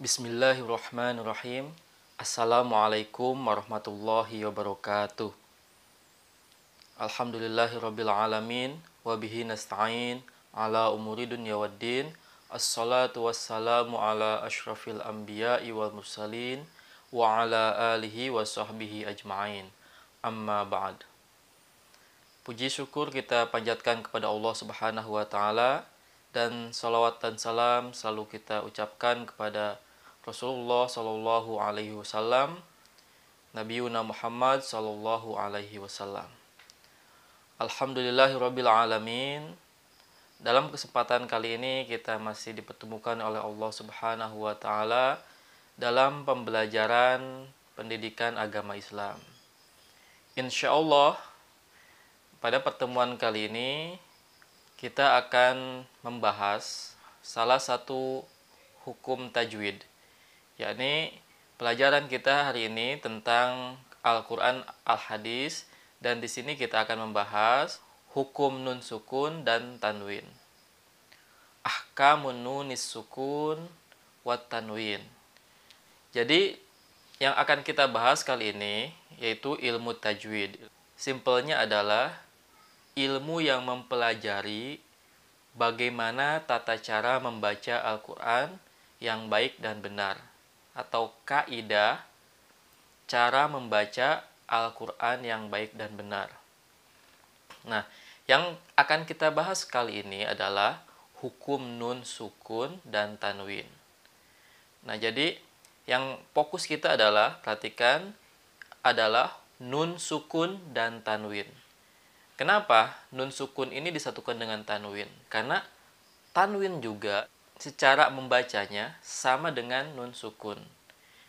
Bismillahirrahmanirrahim. Assalamualaikum warahmatullahi wabarakatuh. Alhamdulillahirrabbilalamin. Wabihi nasta'in ala umuri dunya waddin. Assalatu wassalamu ala ashrafil anbiya'i wal mursalin wa ala alihi wa sahbihi ajma'in. Amma ba'd. Puji syukur kita panjatkan kepada Allah Subhanahu wa taala, dan salawat dan salam selalu kita ucapkan kepada Rasulullah Sallallahu Alaihi Wasallam, Nabiuna Muhammad Sallallahu Alaihi Wasallam. Alhamdulillahirabbil alamin. Dalam kesempatan kali ini kita masih dipertemukan oleh Allah Subhanahu Wa Taala dalam pembelajaran pendidikan agama Islam. Insya Allah pada pertemuan kali ini kita akan membahas salah satu hukum tajwid, yakni pelajaran kita hari ini tentang Al-Quran Al-Hadis, dan di sini kita akan membahas hukum nun sukun dan tanwin. Ahkamun nunis sukun wat tanwin. Jadi yang akan kita bahas kali ini yaitu ilmu tajwid. Simpelnya adalah ilmu yang mempelajari bagaimana tata cara membaca Al-Quran yang baik dan benar, atau kaidah cara membaca Al-Quran yang baik dan benar. Nah, yang akan kita bahas kali ini adalah hukum nun sukun dan tanwin. Nah, jadi yang fokus kita adalah, perhatikan, adalah nun sukun dan tanwin. Kenapa nun sukun ini disatukan dengan tanwin? Karena tanwin juga secara membacanya sama dengan nun sukun.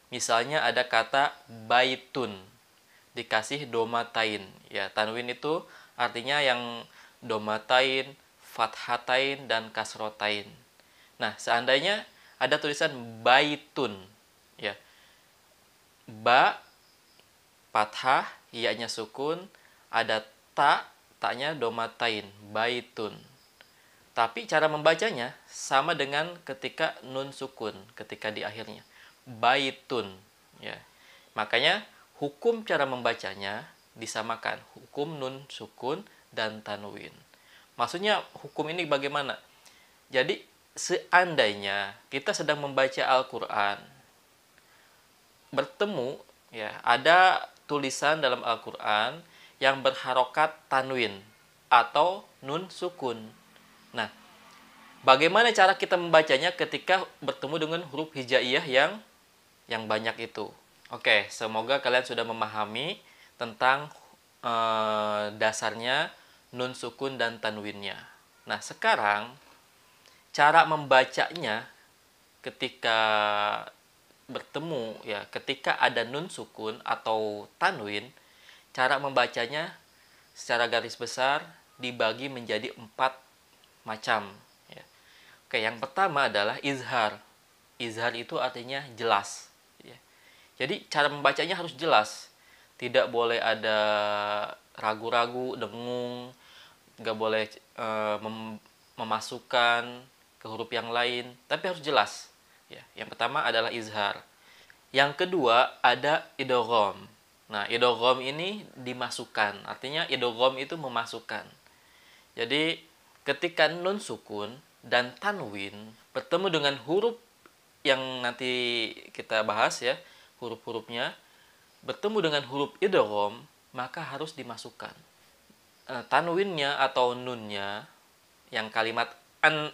Misalnya ada kata baitun dikasih domatain. Ya, tanwin itu artinya yang domatain, fathatain, dan kasrotain. Nah, seandainya ada tulisan baitun, ya, ba fathah, ya-nya sukun, ada taknya domatain, baitun. Tapi cara membacanya sama dengan ketika nun sukun, ketika di akhirnya, baitun. Ya. Makanya hukum cara membacanya disamakan, hukum nun sukun dan tanwin. Maksudnya hukum ini bagaimana? Jadi seandainya kita sedang membaca Al-Quran, bertemu, ya, ada tulisan dalam Al-Quran yang berharokat tanwin atau nun sukun. Nah, bagaimana cara kita membacanya ketika bertemu dengan huruf hijaiyah yang banyak itu? Oke, semoga kalian sudah memahami tentang dasarnya nun sukun dan tanwinnya. Nah, sekarang cara membacanya ketika bertemu, ya, ketika ada nun sukun atau tanwin, cara membacanya secara garis besar dibagi menjadi 4 macam. Ya. Oke, yang pertama adalah izhar. Izhar itu artinya jelas. Ya. Jadi cara membacanya harus jelas. Tidak boleh ada ragu-ragu, dengung, nggak boleh memasukkan ke huruf yang lain, tapi harus jelas. Ya. Yang pertama adalah izhar. Yang kedua ada idgham. Nah, idgham ini dimasukkan. Artinya idgham itu memasukkan. Jadi ketika nun sukun dan tanwin bertemu dengan huruf yang nanti kita bahas, ya, huruf-hurufnya bertemu dengan huruf idgham, maka harus dimasukkan. Tanwinnya atau nunnya yang kalimat an,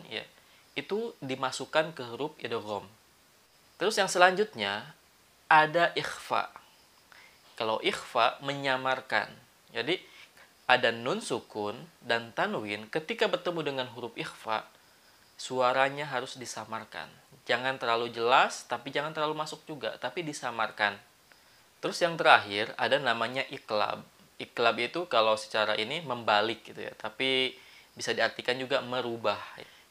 ya, itu dimasukkan ke huruf idgham. Terus yang selanjutnya ada ikhfa. Kalau ikhfa menyamarkan. Jadi ada nun sukun dan tanwin, ketika bertemu dengan huruf ikhfa, suaranya harus disamarkan. Jangan terlalu jelas, tapi jangan terlalu masuk juga, tapi disamarkan. Terus yang terakhir ada namanya iklab. Iklab itu kalau secara ini membalik gitu, ya, tapi bisa diartikan juga merubah.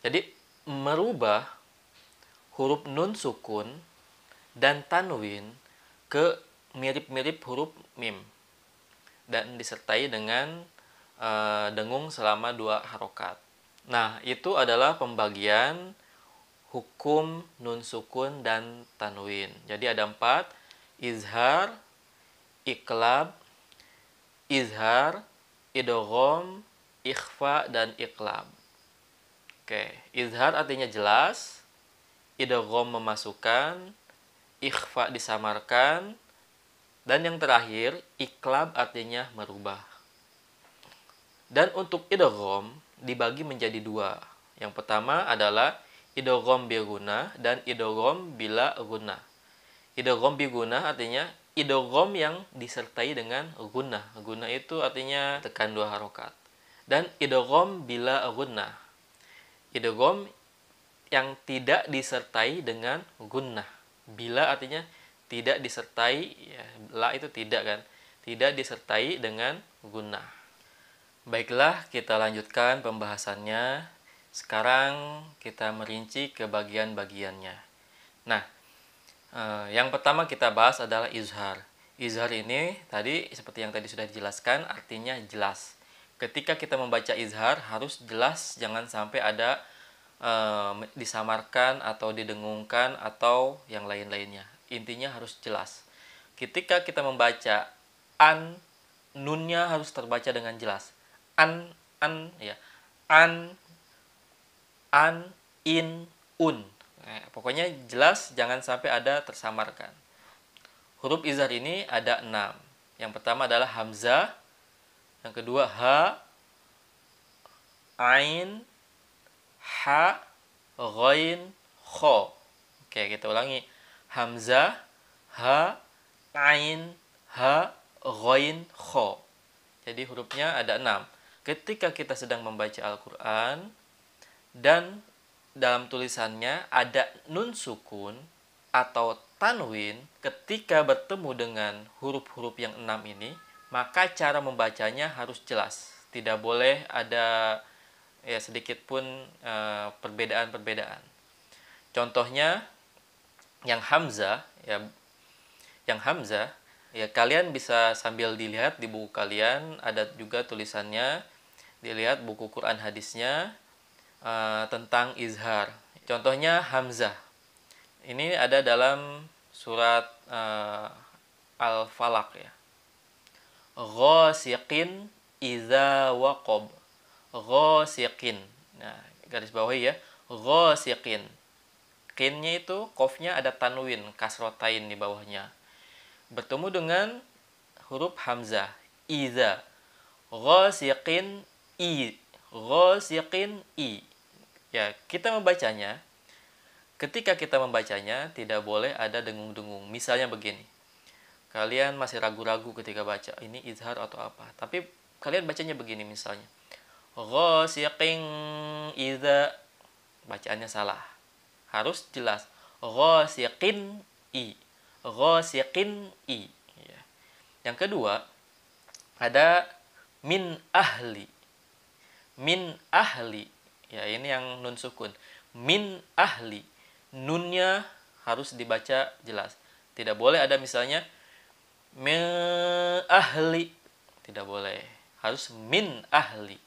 Jadi merubah huruf nun sukun dan tanwin ke mirip-mirip huruf mim dan disertai dengan dengung selama 2 harokat. Nah, itu adalah pembagian hukum nun sukun dan tanwin. Jadi ada 4, izhar, iqlab, izhar, idgham, ikhfa, dan iqlab. Oke, izhar artinya jelas, idgham memasukkan, ikhfa disamarkan, dan yang terakhir iqlab artinya merubah. Dan untuk idgham dibagi menjadi 2. Yang pertama adalah idgham bi gunnah dan idgham bila gunnah. Idgham bi gunnah artinya idgham yang disertai dengan gunnah. Gunnah itu artinya tekan 2 harokat. Dan idgham bila gunnah. Idgham yang tidak disertai dengan gunnah. Bila artinya tidak disertai, ya, la itu tidak kan. Tidak disertai dengan gunnah. Baiklah, kita lanjutkan pembahasannya. Sekarang kita merinci ke bagian-bagiannya. Nah, yang pertama kita bahas adalah izhar. Izhar ini tadi seperti yang tadi sudah dijelaskan artinya jelas. Ketika kita membaca izhar harus jelas, jangan sampai ada disamarkan atau didengungkan atau yang lain-lainnya. Intinya harus jelas. Ketika kita membaca an, nunnya harus terbaca dengan jelas. An ya. An, in, un. Pokoknya jelas, jangan sampai ada tersamarkan. Huruf izhar ini ada 6. Yang pertama adalah hamzah, yang kedua ha, ain, ha, ghain, kho. Oke, kita ulangi. Hamzah, ha, ain, ha, ghain, kho. Jadi hurufnya ada 6. Ketika kita sedang membaca Al-Quran dan dalam tulisannya ada nun sukun atau tanwin, ketika bertemu dengan huruf-huruf yang 6 ini, maka cara membacanya harus jelas. Tidak boleh ada ya sedikit pun perbedaan-perbedaan. Contohnya yang hamzah ya kalian bisa sambil dilihat di buku kalian, ada juga tulisannya, dilihat buku Quran hadisnya tentang izhar. Contohnya hamzah. Ini ada dalam surat Al-Falaq ya. Ghasiqin idza waqab. Ghasiqin. Nah, garis bawahi ya. Ghasiqin. Qinnya itu qafnya ada tanwin, kasrotain di bawahnya. Bertemu dengan huruf hamzah, idza. Ghasiqin i. Ghasiqin i. Ya, kita membacanya. Ketika kita membacanya tidak boleh ada dengung-dengung. Misalnya begini. Kalian masih ragu-ragu ketika baca ini izhar atau apa. Tapi kalian bacanya begini misalnya. Ghasiqin idza. Bacaannya salah. Harus jelas. Ghasiqin i. Ghasiqin i. Ya. Yang kedua, ada min ahli. Min ahli. Ya, ini yang nun sukun. Min ahli. Nunnya harus dibaca jelas. Tidak boleh ada misalnya min ahli. Tidak boleh. Harus min ahli.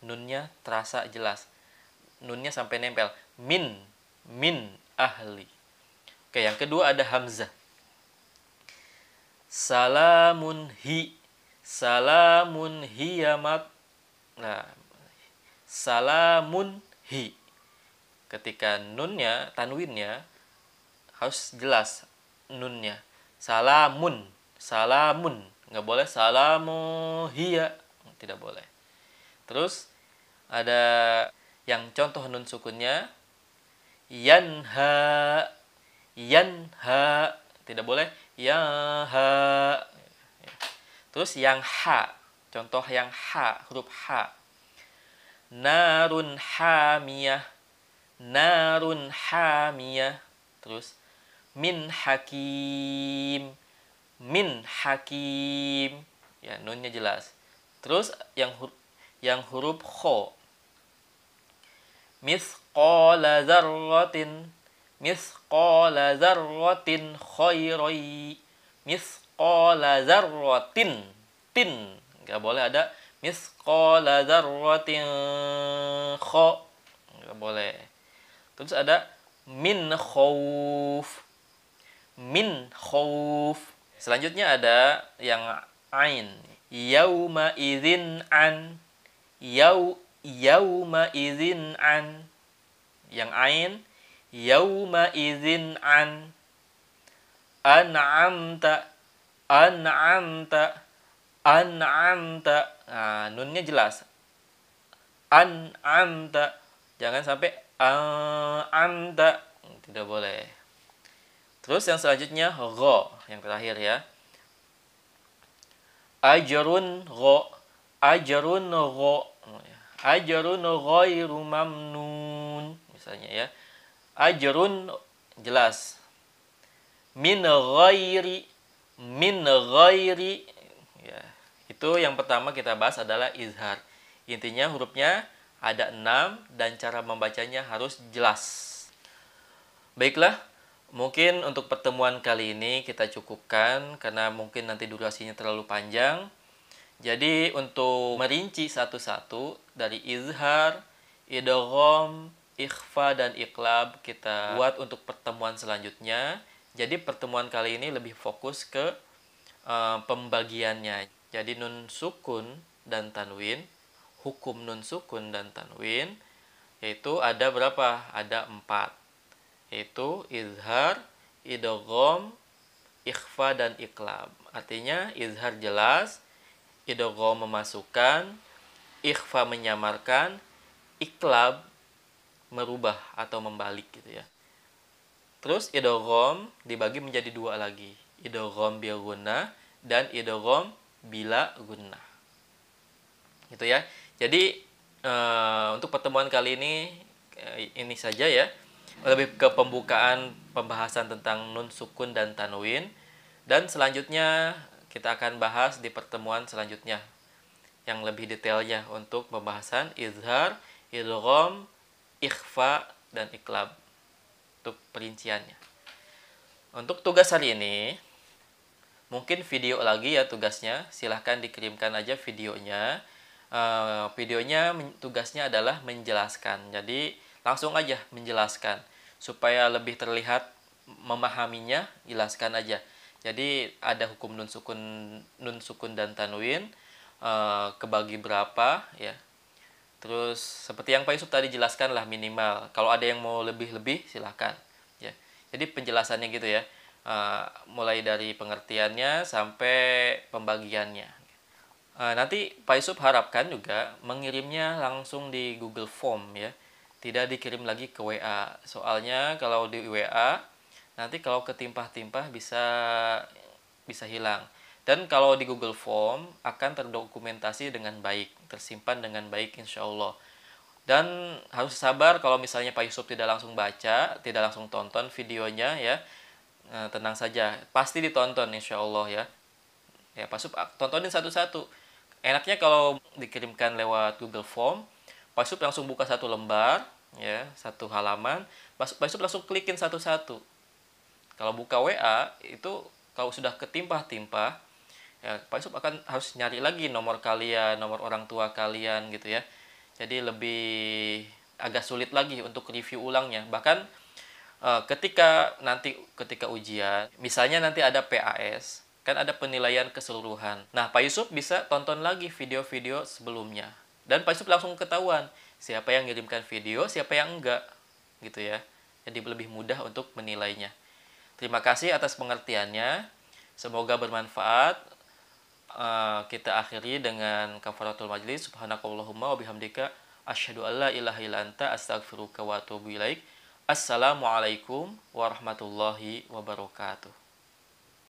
Nunnya terasa jelas. Nunnya sampai nempel. Min ahli. Oke, yang kedua ada hamzah. Salamun hi. Salamun hiyamat. Nah, salamun hi. Ketika nunnya, tanwinnya harus jelas nunnya. Salamun, salamun. Nggak boleh salamu hiya. Tidak boleh. Terus ada yang contoh nun sukunnya. Yanha. Yanha. Tidak boleh. Yaha. Terus yang ha. Contoh yang ha. Huruf ha. Narun hamiyah. Narun hamiyah. Terus min hakim. Min hakim. Ya, nunnya jelas. Terus yang huruf kho. Mithqala dzarratin. Mithqala dzarratin khairai. Mithqala dzarratin. Tin. Enggak boleh ada mithqala dzarratin kho. Enggak boleh. Terus ada min khauf, min khauf. Selanjutnya ada yang ain, yauma idzin an, yauma idzin an. Yang ain, yauma idzin an. An'amta, an'amta, an'amta. Nah, nunnya jelas. An'amta. Jangan sampai an'amta. Tidak boleh. Terus yang selanjutnya gha, yang terakhir ya. Ajrun gha, ajrun gha. Ajrun ghairu mamnun. Misalnya ya. Ajrun jelas. Min ghairi, min ghairi. Ya, itu yang pertama kita bahas adalah izhar. Intinya hurufnya ada 6 dan cara membacanya harus jelas. Baiklah, mungkin untuk pertemuan kali ini kita cukupkan karena mungkin nanti durasinya terlalu panjang. Jadi untuk merinci satu-satu dari izhar, idgham, ikhfa dan iqlab kita buat untuk pertemuan selanjutnya. Jadi pertemuan kali ini lebih fokus ke pembagiannya. Jadi nun sukun dan tanwin, hukum nun sukun dan tanwin, yaitu ada berapa? Ada 4. Yaitu izhar, idgham, ikhfa dan iqlab. Artinya izhar jelas, idgham memasukkan, ikhfa menyamarkan, iqlab merubah atau membalik gitu ya. Terus idgham dibagi menjadi 2 lagi. Idgham bil gunnah dan idgham bila gunnah. Gitu ya. Jadi untuk pertemuan kali ini saja ya. Lebih ke pembukaan pembahasan tentang nun sukun dan tanwin. Dan selanjutnya kita akan bahas di pertemuan selanjutnya yang lebih detailnya untuk pembahasan izhar, idgham, ikhfa dan iqlab. Untuk perinciannya. Untuk tugas hari ini, mungkin video lagi ya tugasnya. Silahkan dikirimkan aja videonya. Videonya tugasnya adalah menjelaskan. Jadi langsung aja menjelaskan. Supaya lebih terlihat memahaminya, jelaskan aja. Jadi ada hukum nun sukun dan tanwin, kebagi berapa ya. Terus seperti yang Pak Yusuf tadi jelaskan lah minimal. Kalau ada yang mau lebih-lebih silahkan. Ya. Jadi penjelasannya gitu ya. Mulai dari pengertiannya sampai pembagiannya. Nanti Pak Yusuf harapkan juga mengirimnya langsung di Google Form ya. Tidak dikirim lagi ke WA. Soalnya kalau di WA nanti kalau ketimpah-timpah bisa hilang. Dan kalau di Google Form akan terdokumentasi dengan baik, tersimpan dengan baik insya Allah. Dan harus sabar kalau misalnya Pak Yusuf tidak langsung baca, tidak langsung tonton videonya ya. Tenang saja, pasti ditonton insya Allah ya. Ya Pak Yusuf tontonin satu-satu. Enaknya kalau dikirimkan lewat Google Form, Pak Yusuf langsung buka satu lembar, ya, satu halaman, Pak Yusuf langsung klikin satu-satu. Kalau buka WA itu kalau sudah ketimpah-timpah, ya Pak Yusuf akan harus nyari lagi nomor kalian, nomor orang tua kalian gitu ya. Jadi lebih agak sulit lagi untuk review ulangnya. Bahkan ketika ujian, misalnya nanti ada PAS, kan ada penilaian keseluruhan. Nah, Pak Yusuf bisa tonton lagi video-video sebelumnya. Dan Pak Yusuf langsung ketahuan siapa yang ngirimkan video, siapa yang enggak gitu ya. Jadi lebih mudah untuk menilainya. Terima kasih atas pengertiannya. Semoga bermanfaat. Kita akhiri dengan kafaratul majlis. Subhanakallahumma wa bihamdika asyhadu an la ilaha illa anta astaghfiruka wa atubu ilaik. Assalamualaikum warahmatullahi wabarakatuh.